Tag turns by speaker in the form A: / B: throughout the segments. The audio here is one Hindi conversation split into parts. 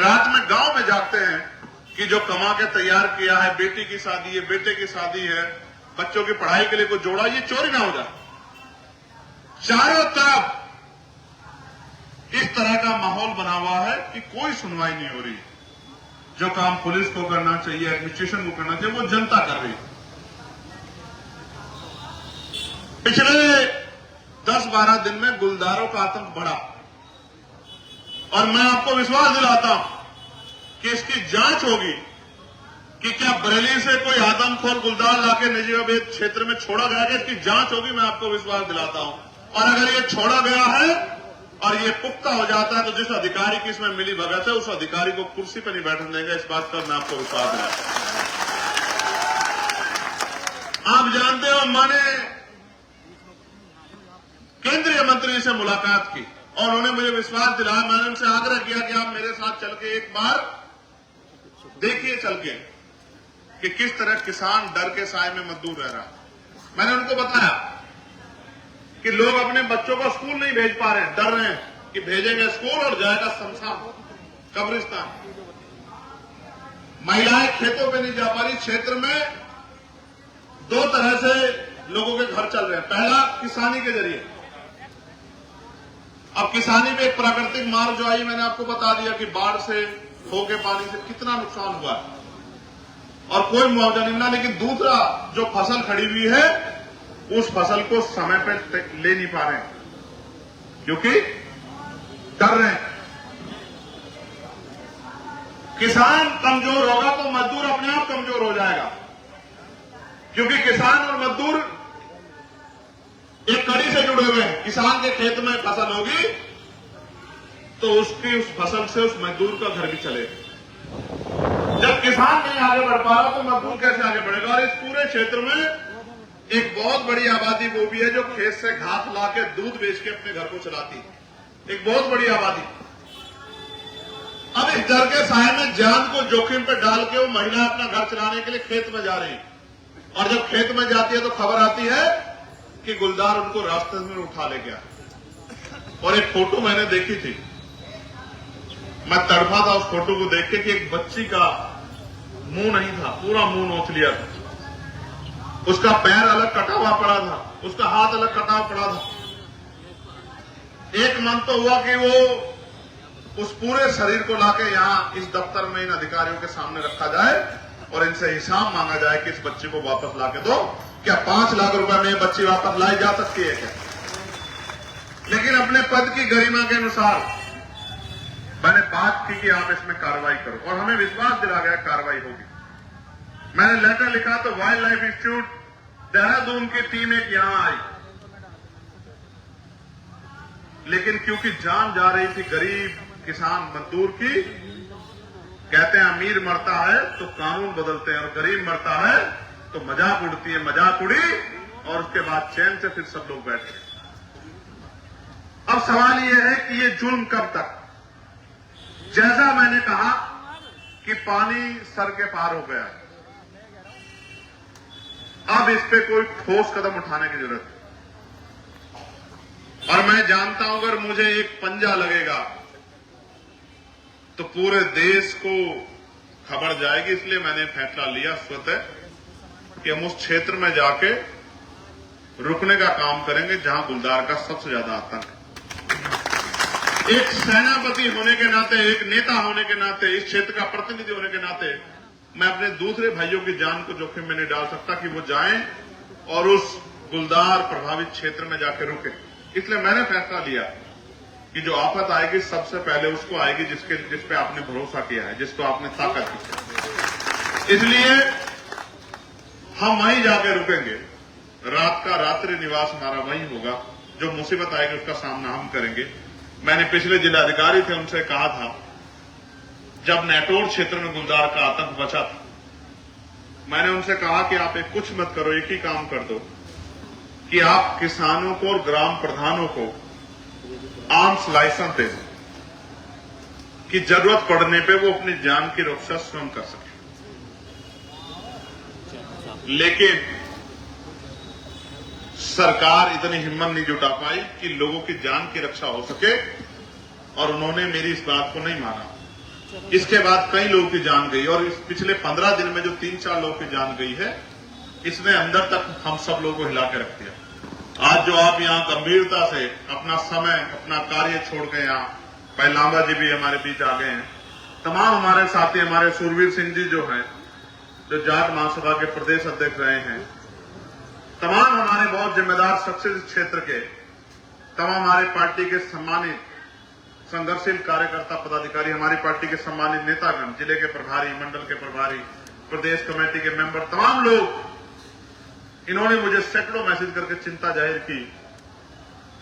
A: रात में गांव में जाते हैं कि जो कमा के तैयार किया है, बेटी की शादी है, बेटे की शादी है, बच्चों की पढ़ाई के लिए कुछ जोड़ा, ये चोरी ना हो जाए। चारों तरफ इस तरह का माहौल बना हुआ है कि कोई सुनवाई नहीं हो रही। जो काम पुलिस को करना चाहिए, एडमिनिस्ट्रेशन को करना चाहिए, वो जनता कर रही है। पिछले 10-12 दिन में गुलदारों का आतंक बढ़ा और मैं आपको विश्वास दिलाता हूं कि इसकी जांच होगी कि क्या बरेली से कोई आदमखोर गुलदार लाके नजीबाबाद क्षेत्र में छोड़ा गया है। इसकी जांच होगी, मैं आपको विश्वास दिलाता हूं। और अगर ये छोड़ा गया है और ये पुख्ता हो जाता है तो जिस अधिकारी की इसमें मिली भगत है, उस अधिकारी को कुर्सी पर नहीं बैठने देंगे। इस बात पर मैं आपको विश्वास दिलाता हूं। आप जानते हो, मैंने केंद्रीय मंत्री से मुलाकात की और उन्होंने मुझे विश्वास दिलाया। मैंने उनसे आग्रह किया कि आप मेरे साथ चल के एक बार देखिए चल के कि किस तरह किसान डर के साए में मजदूर रह रहा है। मैंने उनको बताया कि लोग अपने बच्चों को स्कूल नहीं भेज पा रहे हैं, डर रहे हैं कि भेजेंगे स्कूल और जाएगा शमशान कब्रिस्तान। महिलाएं खेतों पे नहीं जा पा रही। क्षेत्र में 2 तरह से लोगों के घर चल रहे हैं। पहला, किसानी के जरिए। अब किसानी में एक प्राकृतिक मार जो आई, मैंने आपको बता दिया कि बाढ़ से, खो के पानी से कितना नुकसान हुआ है और कोई मुआवजा नहीं मिला। लेकिन दूसरा, जो फसल खड़ी हुई है उस फसल को समय पर ले नहीं पा रहे हैं क्योंकि डर रहे हैं। किसान कमजोर होगा तो मजदूर अपने आप कमजोर हो जाएगा, क्योंकि किसान और मजदूर एक कड़ी से जुड़े हुए हैं। किसान के खेत में फसल होगी तो उसकी उस फसल से उस मजदूर का घर भी चलेगा। जब किसान नहीं आगे बढ़ पा रहा तो मजदूर कैसे आगे बढ़ेगा। और इस पूरे क्षेत्र में एक बहुत बड़ी आबादी वो भी है जो खेत से घास लाके दूध बेच के अपने घर को चलाती है। एक बहुत बड़ी आबादी। अब इस डर के साए में जान को जोखिम पर डाल के वो महिला अपना घर चलाने के लिए खेत में जा रही है और जब खेत में जाती है तो खबर आती है कि गुलदार उनको रास्ते में उठा ले गया। और एक फोटो मैंने देखी थी, मैं तड़पा था उस फोटो को देख के कि एक बच्ची का मुंह नहीं था, पूरा मुंह नोच लिया था। उसका पैर अलग कटा हुआ पड़ा था, उसका हाथ अलग कटा हुआ पड़ा था। एक मन तो हुआ कि वो उस पूरे शरीर को लाके यहां इस दफ्तर में इन अधिकारियों के सामने रखा जाए और इनसे हिसाब मांगा जाए कि इस बच्ची को वापस लाके दो। क्या 5 लाख रुपए में बच्ची वापस लाई जा सकती है क्या? लेकिन अपने पद की गरिमा के अनुसार मैंने बात की कि आप इसमें कार्रवाई करो और हमें विश्वास दिला गया कार्रवाई होगी। मैंने लेटर लिखा तो वाइल्ड लाइफ इंस्टीट्यूट देहरादून की टीम एक यहां आई, लेकिन क्योंकि जान जा रही थी गरीब किसान मजदूर की, कहते हैं अमीर मरता है तो कानून बदलते हैं और गरीब मरता है तो मजाक उड़ती है। मजाक उड़ी और उसके बाद चैन से फिर सब लोग बैठे। अब सवाल यह है कि ये जुल्म कब तक? जैसा मैंने कहा कि पानी सर के पार हो गया, अब इस पे कोई ठोस कदम उठाने की जरूरत है। और मैं जानता हूं अगर मुझे एक पंजा लगेगा तो पूरे देश को खबर जाएगी। इसलिए मैंने फैसला लिया स्वतः कि हम उस क्षेत्र में जाके रुकने का काम करेंगे जहां गुलदार का सबसे ज्यादा आतंक है। एक सेनापति होने के नाते, एक नेता होने के नाते, इस क्षेत्र का प्रतिनिधि होने के नाते मैं अपने दूसरे भाइयों की जान को जोखिम में नहीं डाल सकता कि वो जाएं और उस गुलदार प्रभावित क्षेत्र में जाकर रुके। इसलिए मैंने फैसला लिया कि जो आफत आएगी सबसे पहले उसको आएगी जिस पे आपने भरोसा किया है, जिसको आपने ताकत दी। इसलिए हम वहीं जाके रुकेंगे। रात का रात्रि निवास हमारा वहीं होगा। जो मुसीबत आएगी उसका सामना हम करेंगे। मैंने पिछले जिलाधिकारी थे उनसे कहा था, जब नेटोर क्षेत्र में गुलदार का आतंक बचा था, मैंने उनसे कहा कि आप एक कुछ मत करो, एक ही काम कर दो कि आप किसानों को और ग्राम प्रधानों को आर्म्स लाइसेंस दे दो कि जरूरत पड़ने पे वो अपनी जान की रक्षा स्वयं कर सके। लेकिन सरकार इतनी हिम्मत नहीं जुटा पाई कि लोगों की जान की रक्षा हो सके और उन्होंने मेरी इस बात को नहीं माना। इसके बाद कई लोगों की जान गई और इस पिछले 15 दिन में जो 3-4 लोगों की जान गई है, इसने अंदर तक हम सब लोगों को हिला के रख दिया। आज जो आप यहाँ गंभीरता से अपना समय, अपना कार्य छोड़ के यहाँ, भाई लांबा जी भी हमारे बीच आ गए हैं, तमाम हमारे साथी, हमारे सुरवीर सिंह जी जो हैं, जो जाट महासभा के प्रदेश अध्यक्ष रहे हैं, तमाम हमारे बहुत जिम्मेदार शख्सियत इस क्षेत्र के, तमाम हमारे पार्टी के सम्मानित संघर्षशील कार्यकर्ता पदाधिकारी, हमारी पार्टी के सम्मानित नेतागण, जिले के प्रभारी, मंडल के प्रभारी, प्रदेश कमेटी के मेंबर, तमाम लोग, इन्होंने मुझे सैकड़ों मैसेज करके चिंता जाहिर की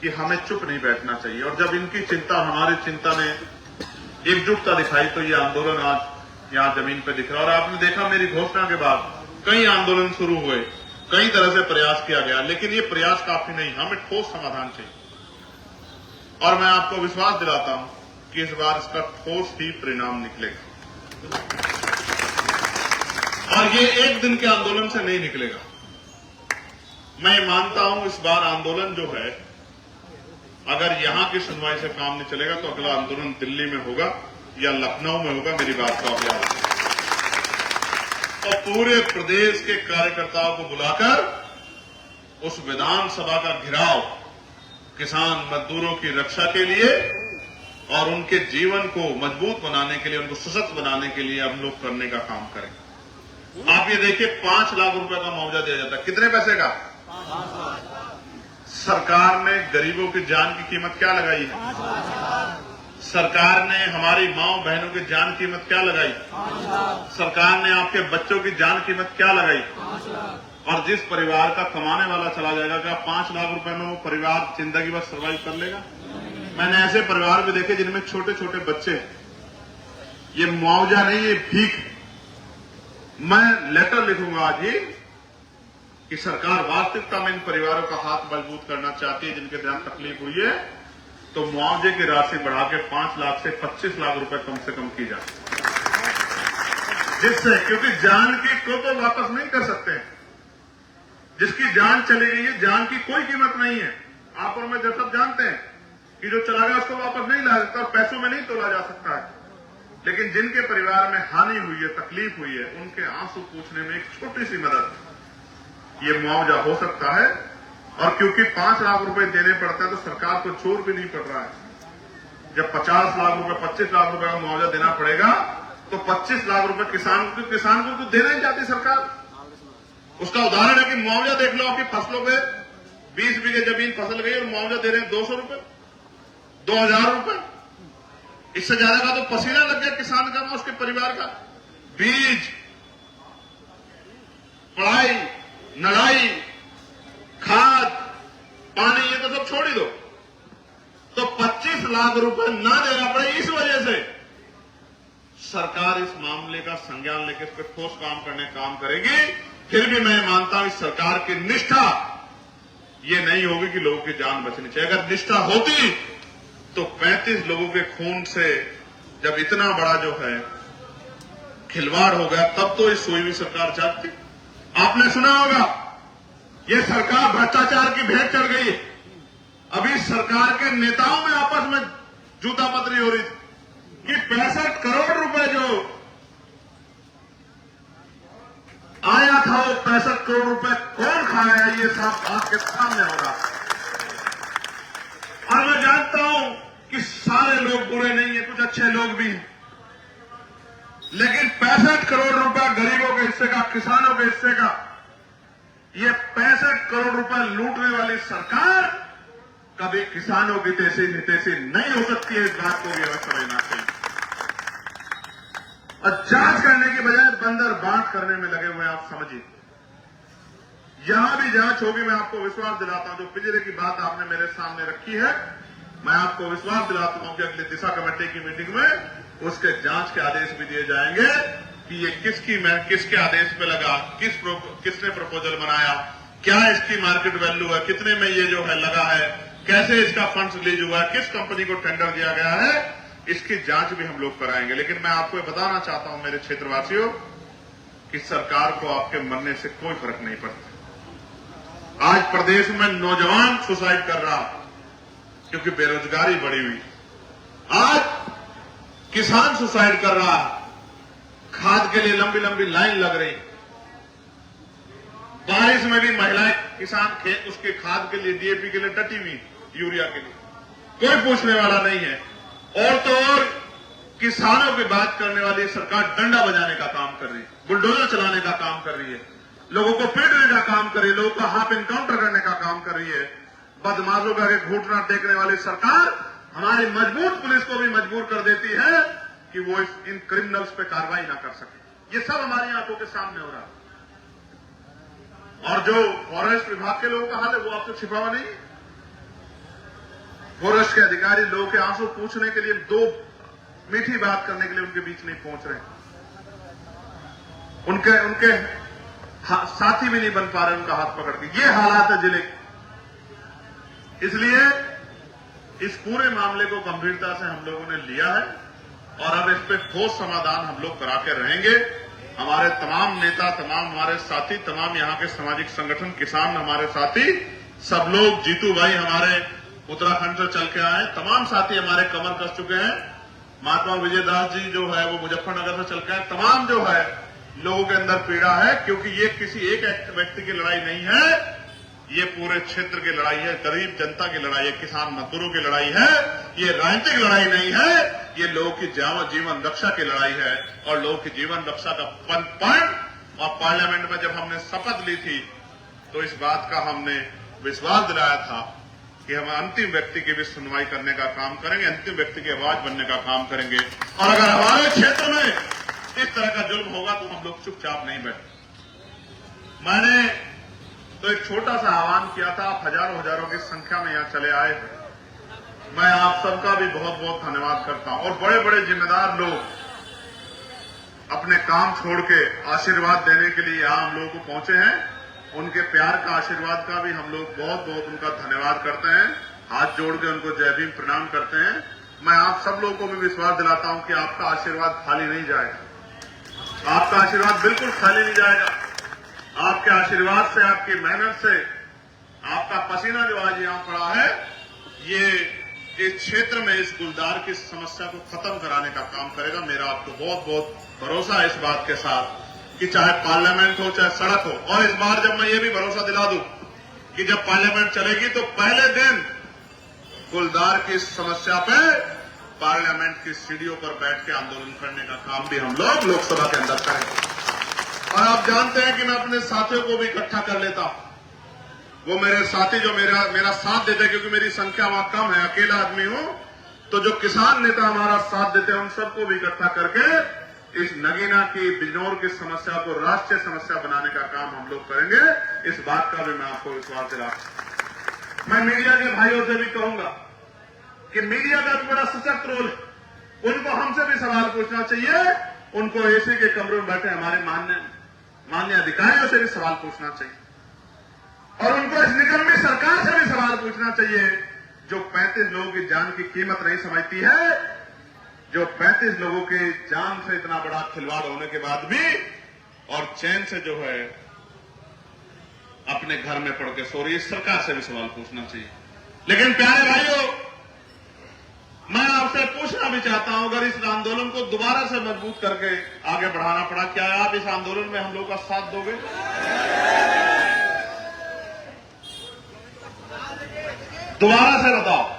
A: कि हमें चुप नहीं बैठना चाहिए। और जब इनकी चिंता, हमारी चिंता ने एकजुटता दिखाई तो ये आंदोलन आज यहां जमीन पर दिख रहा। और आपने देखा मेरी घोषणा के बाद कई आंदोलन शुरू हुए, कई तरह से प्रयास किया गया, लेकिन ये प्रयास काफी नहीं, हमें ठोस समाधान चाहिए। और मैं आपको विश्वास दिलाता हूं कि इस बार इसका ठोस ही परिणाम निकलेगा और ये एक दिन के आंदोलन से नहीं निकलेगा। मैं मानता हूं इस बार आंदोलन जो है, अगर यहां की सुनवाई से काम नहीं चलेगा तो अगला आंदोलन दिल्ली में होगा या लखनऊ में होगा। मेरी बात का याद रखिए। और पूरे प्रदेश के कार्यकर्ताओं को बुलाकर उस विधानसभा का घेराव किसान मजदूरों की रक्षा के लिए और उनके जीवन को मजबूत बनाने के लिए, उनको सशक्त बनाने के लिए हम लोग करने का काम करें। आप ये देखिए, 5 लाख रुपए का मुआवजा दिया जाता है। कितने पैसे का? सरकार ने गरीबों की जान की कीमत क्या लगाई है? सरकार ने हमारी माओ बहनों की जान कीमत क्या लगाई? सरकार ने आपके बच्चों की जान कीमत क्या लगाई? और जिस परिवार का कमाने वाला चला जाएगा, क्या 5 लाख रुपए में वो परिवार जिंदगी भर सर्वाइव कर लेगा? मैंने ऐसे परिवार भी देखे जिनमें छोटे छोटे बच्चे। ये मुआवजा नहीं, ये भीख। मैं लेटर लिखूंगा आज ही कि सरकार वास्तविकता में इन परिवारों का हाथ मजबूत करना चाहती है जिनके साथ तकलीफ हुई है, तो मुआवजे की राशि बढ़ा के 5 लाख से 25 लाख रुपए कम से कम की जाए, जिससे, क्योंकि जान की तो वापस नहीं कर सकते। जिसकी जान चली गई है, जान की कोई कीमत नहीं है। आप और मैं सब जानते हैं कि जो चला गया उसको वापस नहीं ला सकता, पैसों में नहीं तोला जा सकता है। लेकिन जिनके परिवार में हानि हुई है, तकलीफ हुई है, उनके आंसू पूछने में एक छोटी सी मदद, ये मुआवजा हो सकता है। और क्योंकि 5 लाख रुपए देने पड़ता है तो सरकार को जोर भी नहीं पड़ रहा है। जब 50 लाख रुपए, 25 लाख रुपए का मुआवजा देना पड़ेगा तो 25 लाख रुपए किसान को तो देना ही चाहती सरकार। उसका उदाहरण है कि मुआवजा देख लो, आपकी फसलों पे 20 बीघे जमीन फसल गई और मुआवजा दे रहे हैं 200 रुपए, 2000 रुपए। इससे ज्यादा का तो पसीना लग गया किसान का, उसके परिवार का। बीज, पढ़ाई, नड़ाई, खाद, पानी, ये तो सब छोड़ ही दो। तो 25 लाख रुपए ना देना पड़े, इस वजह से सरकार इस मामले का संज्ञान लेकर इस पर ठोस काम करेगी। फिर भी मैं मानता हूं इस सरकार की निष्ठा ये नहीं होगी कि लोगों की जान बचनी चाहिए। अगर निष्ठा होती तो 35 लोगों के खून से जब इतना बड़ा जो है खिलवाड़ हो गया, तब तो इस सोई हुई सरकार जागती। आपने सुना होगा, ये सरकार भ्रष्टाचार की भेंट चढ़ गई है। अभी सरकार के नेताओं में आपस में जूतापतरी हो रही थी कि 65 करोड़ रुपए जो आया था, वो 65 करोड़ रुपए कौन खाया, ये सब आपके सामने हो रहा है। और मैं जानता हूं कि सारे लोग बुरे नहीं है, कुछ अच्छे लोग भी हैं, लेकिन 65 करोड़ रुपए गरीबों के हिस्से का, किसानों के हिस्से का, ये 65 करोड़ रुपए लूटने वाली सरकार कभी किसानों की तेजी नितेशी नहीं हो सकती है। इस बात को भी हमें समझना चाहिए। और जांच करने की बजाय बंदर बांट करने में लगे हुए, आप समझिए। यहां भी जांच होगी, मैं आपको विश्वास दिलाता हूं। जो पिछले की बात आपने मेरे सामने रखी है, मैं आपको विश्वास दिलाता हूं कि अगली दिशा कमेटी की मीटिंग में उसके जांच के आदेश भी दिए जाएंगे कि ये किसके आदेश पे लगा, किसने प्रपोजल बनाया, क्या इसकी मार्केट वैल्यू है, कितने में ये जो है लगा है, कैसे इसका फंड्स रिलीज हुआ है, किस कंपनी को टेंडर दिया गया है, इसकी जांच भी हम लोग कराएंगे। लेकिन मैं आपको बताना चाहता हूं मेरे क्षेत्रवासियों कि सरकार को आपके मरने से कोई फर्क नहीं पड़ता। आज प्रदेश में नौजवान सुसाइड कर रहा क्योंकि बेरोजगारी बढ़ी हुई। आज किसान सुसाइड कर रहा है, खाद के लिए लंबी लंबी लाइन लग रही, बारिश में भी महिलाएं किसान खेत उसके खाद के लिए डीएपी के लिए डटी हुई, यूरिया के लिए कोई पूछने वाला नहीं है। और तो और किसानों की बात करने वाली सरकार डंडा बजाने का काम कर रही है, बुलडोजर चलाने का काम कर रही है, लोगों को पीटने का काम कर रही है, लोगों का हाफ इनकाउंटर करने का काम कर रही है। बदमाशों का घूटना टेकने वाली सरकार हमारी मजबूत पुलिस को भी मजबूर कर देती है कि वो इन क्रिमिनल्स पे कार्रवाई ना कर सके। ये सब हमारी आंखों के सामने हो रहा है। और जो फॉरेस्ट विभाग के लोगों का हाल है वो आपसे छिपा हुआ नहीं है। फॉरेस्ट के अधिकारी लोगों के आंसू पूछने के लिए, दो मीठी बात करने के लिए उनके बीच नहीं पहुंच रहे, उनके साथी भी नहीं बन पा रहे उनका हाथ पकड़ के। ये हालात है जिले के। इसलिए इस पूरे मामले को गंभीरता से हम लोगों ने लिया है और अब इस पे ठोस समाधान हम लोग करा के रहेंगे। हमारे तमाम नेता, तमाम हमारे साथी, तमाम यहाँ के सामाजिक संगठन, किसान हमारे साथी, सब लोग, जीतू भाई हमारे उत्तराखंड से चल के आए, तमाम साथी हमारे कमर कस चुके हैं। महात्मा विजयदास जी जो है वो मुजफ्फरनगर से चल के आए। तमाम जो है लोगों के अंदर पीड़ा है, क्योंकि ये किसी एक व्यक्ति की लड़ाई नहीं है, ये पूरे क्षेत्र की लड़ाई है, गरीब जनता की लड़ाई है, किसान मजदूरों की लड़ाई है। ये राजनीतिक लड़ाई नहीं है, ये लोगों की जीवन रक्षा की लड़ाई है। और लोगों की जीवन रक्षा का पॉइंट, और पार्लियामेंट में जब हमने शपथ ली थी तो इस बात का हमने विश्वास दिलाया था कि हम अंतिम व्यक्ति की भी सुनवाई करने का काम करेंगे, अंतिम व्यक्ति की आवाज बनने का काम करेंगे। और अगर हमारे क्षेत्र में इस तरह का जुल्म होगा तो हम लोग चुपचाप नहीं बैठे। मैंने तो एक छोटा सा आह्वान किया था, आप हजारों की संख्या में यहां चले आए थे। मैं आप सबका भी बहुत बहुत धन्यवाद करता हूं। और बड़े बड़े जिम्मेदार लोग अपने काम छोड़ के आशीर्वाद देने के लिए यहां हम लोगों को पहुंचे हैं। उनके प्यार का, आशीर्वाद का भी हम लोग बहुत बहुत उनका धन्यवाद करते हैं। हाथ जोड़ के उनको जय भीम प्रणाम करते हैं। मैं आप सब लोगों को भी विश्वास दिलाता हूं कि आपका आशीर्वाद खाली नहीं जाएगा। आपका आशीर्वाद बिल्कुल खाली नहीं जाएगा। आपके आशीर्वाद से, आपकी मेहनत से, आपका पसीना जो आज यहां पड़ा है, ये इस क्षेत्र में इस गुलदार की समस्या को खत्म कराने का काम करेगा। मेरा आपको बहुत बहुत भरोसा है इस बात के साथ कि चाहे पार्लियामेंट हो चाहे सड़क हो। और इस बार जब मैं ये भी भरोसा दिला दूं कि जब पार्लियामेंट चलेगी तो पहले दिन गुलदार की समस्या पे पार्लियामेंट की सीढ़ियों पर बैठ के आंदोलन करने का काम भी हम लोग लोकसभा के अंदर करेंगे। और आप जानते हैं कि मैं अपने साथियों को भी इकट्ठा कर लेता हूं। वो मेरे साथी जो मेरा साथ देते हैं, क्योंकि मेरी संख्या वहां कम है, अकेला आदमी हूं, तो जो किसान नेता हमारा साथ देते हैं उन सबको भी इकट्ठा करके इस नगीना की, बिजनौर की समस्या को राष्ट्रीय समस्या बनाने का काम हम लोग करेंगे। इस बात का भी मैं आपको विश्वास दिलाता। मैं मीडिया के भाइयों से भी कहूंगा कि मीडिया का भी बड़ा सशक्त रोल है। उनको हमसे भी सवाल पूछना चाहिए, उनको एसी के कमरे में बैठे हमारे माननीय अधिकारियों से भी सवाल पूछना चाहिए, और उनको इस निकम्मी सरकार से भी सवाल पूछना चाहिए जो 35 लोगों की जान की कीमत नहीं समझती है, जो 35 लोगों की जान से इतना बड़ा खिलवाड़ होने के बाद भी और चैन से जो है अपने घर में पड़ के सो रही है। सरकार से भी सवाल पूछना चाहिए। लेकिन प्यारे भाइयों, मैं आपसे पूछना भी चाहता हूं, अगर इस आंदोलन को दोबारा से मजबूत करके आगे बढ़ाना पड़ा, क्या आप इस आंदोलन में हम लोग का साथ दोगे? दोबारा से बताओ।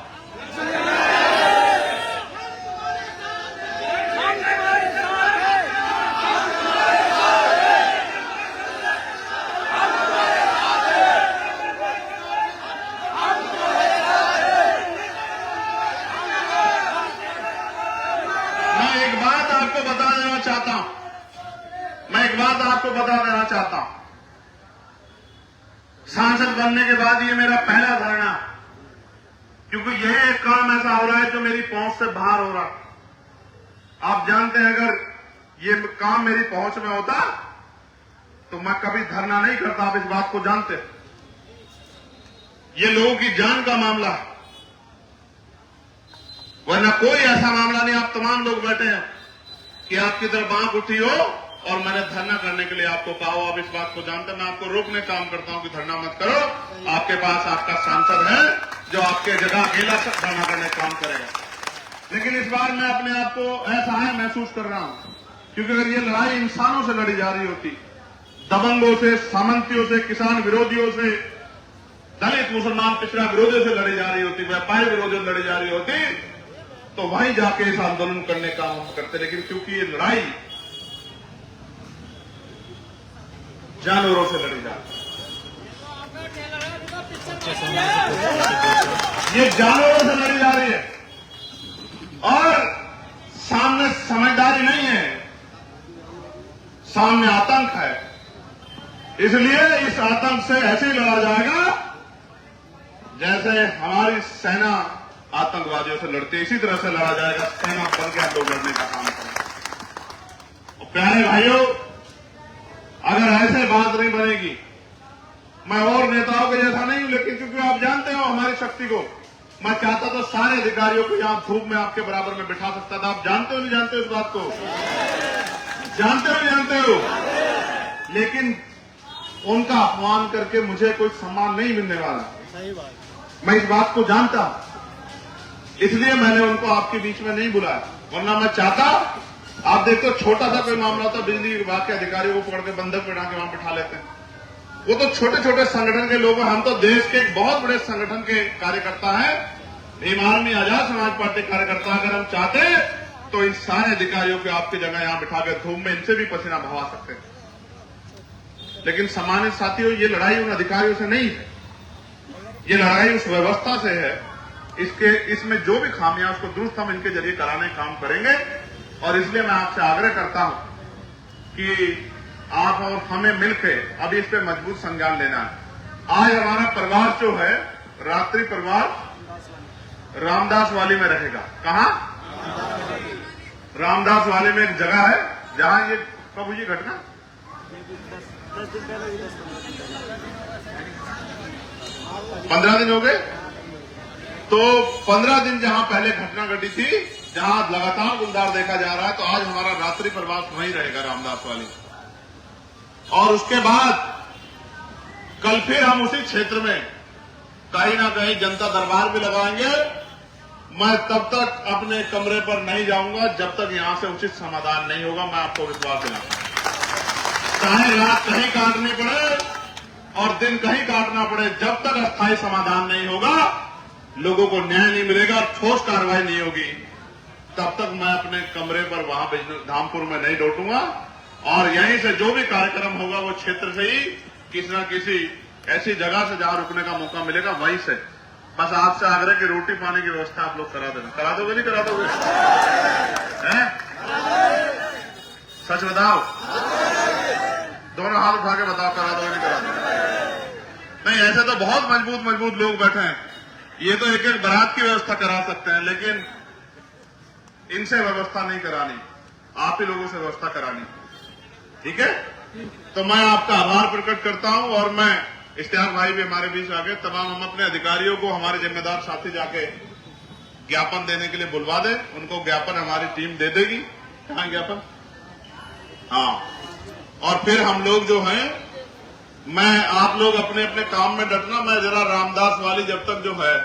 A: मैं एक बात आपको बता देना चाहता हूं। सांसद बनने के बाद ये मेरा पहला धरना, क्योंकि यह एक काम ऐसा हो रहा है जो मेरी पहुंच से बाहर हो रहा। आप जानते हैं, अगर ये काम मेरी पहुंच में होता तो मैं कभी धरना नहीं करता। आप इस बात को जानते हैं। ये लोगों की जान का मामला है, वरना कोई ऐसा मामला नहीं। आप तमाम लोग बैठे हैं कि आपकी तरफ आंख उठी हो और मैंने धरना करने के लिए आपको कहा हो। आप इस बात को जानते हैं। मैं आपको रोकने काम करता हूं कि धरना मत करो। आपके पास आपका सांसद है जो आपके जगह अकेला धरना करने का काम करेगा। लेकिन इस बार मैं अपने आप को असहाय महसूस कर रहा हूं, क्योंकि अगर ये लड़ाई इंसानों से लड़ी जा रही होती, दबंगों से, सामंतियों से, किसान विरोधियों से, दलित मुसलमान पिछड़ा विरोधियों से लड़ी जा रही होती, व्यापारी विरोधियों से लड़ी जा रही होती, तो वहीं जाके इस आंदोलन करने का हम करते। लेकिन क्योंकि ये लड़ाई जानवरों से लड़ी जा रही, ये जानवरों से लड़ी जा रही है और सामने समझदारी नहीं है, सामने आतंक है। इसलिए इस आतंक से ऐसे ही लड़ा जाएगा जैसे हमारी सेना आतंकवादियों से लड़ती है, इसी तरह से लड़ा जाएगा। सेना बन के हम लोग लड़ने का काम करें। प्यारे भाइयों, अगर ऐसे बात नहीं बनेगी, मैं और नेताओं के जैसा नहीं हूं, लेकिन क्योंकि आप जानते हो हमारी शक्ति को, मैं चाहता तो सारे अधिकारियों को यहां धूप में आपके बराबर में बिठा सकता था। आप जानते हो नहीं जानते हो इस बात को? जानते हो नहीं जानते हो? लेकिन उनका अपमान करके मुझे कोई सम्मान नहीं मिलने वाला।
B: सही बात।
A: मैं इस बात को जानता हूं, इसलिए मैंने उनको आपके बीच में नहीं बुलाया। वरना मैं चाहता, आप देखते हो छोटा सा कोई मामला होता, बिजली विभाग के अधिकारियों को पकड़ के बंधक बिठा के वहां बिठा लेते हैं। वो तो छोटे छोटे संगठन के लोग हैं, हम तो देश के एक बहुत बड़े संगठन के कार्यकर्ता हैं, भीम आर्मी, आजाद समाज पार्टी कार्यकर्ता। अगर हम चाहते तो इन सारे अधिकारियों को आपकी जगह यहां बिठा के धूप में इनसे भी पसीना बहा सकते हैं। लेकिन सम्मानित साथियों, ये लड़ाई उन अधिकारियों से नहीं है, ये लड़ाई उस व्यवस्था से है। इसमें जो भी खामियां उसको दुरुस्त हम इनके जरिए कराने का काम करेंगे। और इसलिए मैं आपसे आग्रह करता हूं कि आप और हमें मिलकर अभी इस पे मजबूत संज्ञान लेना है। आज हमारा प्रवास जो है, रात्रि प्रवास रामदास वाली में रहेगा। कहां? रामदास वाली में एक जगह है जहां ये कब हुई घटना? 15 दिन हो गए। तो 15 दिन जहां पहले घटना घटी थी, जहां लगातार गुलदार देखा जा रहा है, तो आज हमारा रात्रि प्रवास वहीं रहेगा रामदास वाली। और उसके बाद कल फिर हम उसी क्षेत्र में कहीं ना कहीं जनता दरबार भी लगाएंगे। मैं तब तक अपने कमरे पर नहीं जाऊंगा जब तक यहां से उचित समाधान नहीं होगा। मैं आपको विश्वास दिलाता हूं, चाहे रात कहीं काटनी पड़े और दिन कहीं काटना पड़े, जब तक अस्थायी समाधान नहीं होगा, लोगों को न्याय नहीं मिलेगा और ठोस कार्रवाई नहीं होगी, तब तक मैं अपने कमरे पर वहां धामपुर में नहीं लौटूंगा। और यहीं से जो भी कार्यक्रम होगा वो क्षेत्र से ही किसी न किसी ऐसी जगह से जहां रुकने का मौका मिलेगा वहीं से। बस आपसे आग्रह की रोटी पानी की व्यवस्था आप लोग करा देना। करा दोगे नहीं करा दोगे? हैं? सच बताओ, दोनों हाथ उठा के बताओ, करा दोगे नहीं करा दोगे? नहीं, ऐसे तो बहुत मजबूत लोग बैठे हैं, ये तो एक एक बारात की व्यवस्था करा सकते हैं, लेकिन इनसे व्यवस्था नहीं करानी, आप ही लोगों से व्यवस्था करानी। ठीक है? तो मैं आपका आभार प्रकट करता हूं और मैं इश्तियाक भाई भी हमारे बीच आ गए। तमाम हम अपने अधिकारियों को, हमारे जिम्मेदार साथी जाके ज्ञापन देने के लिए बुलवा दें। उनको ज्ञापन हमारी टीम दे देगी। कहां ज्ञापन? हाँ। और फिर हम लोग जो हैं, मैं आप लोग अपने अपने काम में डटना। मैं जरा रामदास वाली जब तक जो है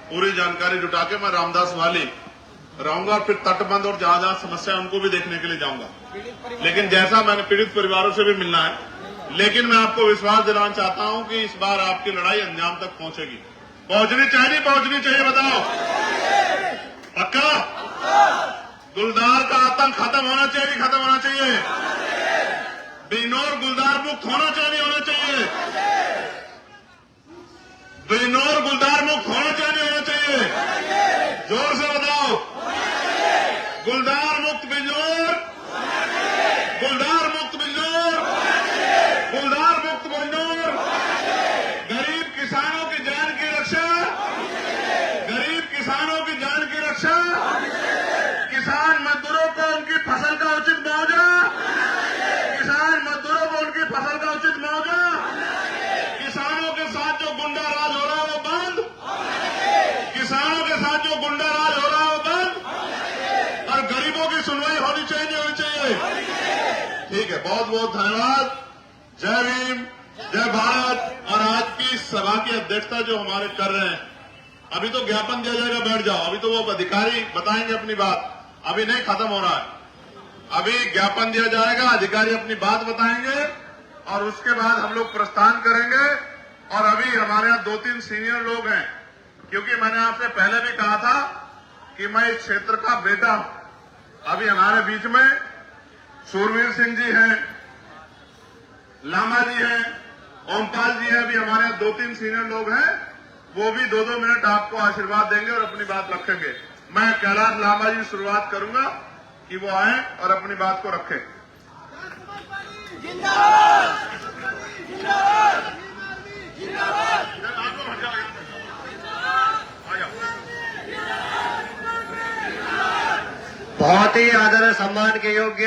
A: पूरी जानकारी जुटा के मैं रामदास वाली रहूंगा, फिर तटबंध और जहां जहां समस्या है उनको भी देखने के लिए जाऊंगा। लेकिन जैसा मैंने पीड़ित परिवारों से भी मिलना है, लेकिन मैं आपको विश्वास दिलाना चाहता हूं कि इस बार आपकी लड़ाई अंजाम तक पहुंचेगी। पहुंचनी चाहिए नहीं पहुंचनी चाहिए? बताओ। पक्का? गुलदार का आतंक खत्म होना चाहिए नहीं खत्म होना चाहिए? बिजनौर गुलदार मुक्त होना चाहिए नहीं होना चाहिए? बिजनौर गुलदार मुक्त होना चाहिए नहीं होना चाहिए? जोर से बताओ। गुलदार मुक्त बिजनौर, गुलदार मुक्त बिजनौर, गुलदार मुक्त बिजनौर। गरीब किसानों की जान की रक्षा, गरीब किसानों की जान की रक्षा, किसान मजदूरों को उनकी फसल का उचित मुआवजा, किसान मजदूरों को उनकी फसल का उचित मुआवजा, किसानों के साथ जो गुंडा राज हो रहा है वो बंद, किसानों के साथ जो गुंडा राज हो रहा है वो बंद, और गरीबों की सुनवाई होनी चाहिए नहीं होनी चाहिए? ठीक है, बहुत बहुत धन्यवाद। जय भीम, जय भारत। और आज की सभा की अध्यक्षता जो हमारे कर रहे हैं अभी तो ज्ञापन दिया जाएगा, बैठ जाओ। अभी तो वो अधिकारी बताएंगे अपनी बात, अभी नहीं खत्म हो रहा है। अभी ज्ञापन दिया जाएगा, अधिकारी अपनी बात बताएंगे और उसके बाद हम लोग प्रस्थान करेंगे। और अभी हमारे यहाँ 2-3 सीनियर लोग हैं, क्योंकि मैंने आपसे पहले भी कहा था कि मैं इस क्षेत्र का बेटा हूं। अभी हमारे बीच में सूरवीर सिंह जी हैं, लामा जी हैं, ओमपाल जी हैं। अभी हमारे यहाँ 2-3 सीनियर लोग हैं, वो भी 2-2 मिनट आपको आशीर्वाद देंगे और अपनी बात रखेंगे। मैं कैलाश लामा जी शुरुआत करूंगा कि वो आए और अपनी बात को रखें।
B: बहुत ही आदर सम्मान के योग्य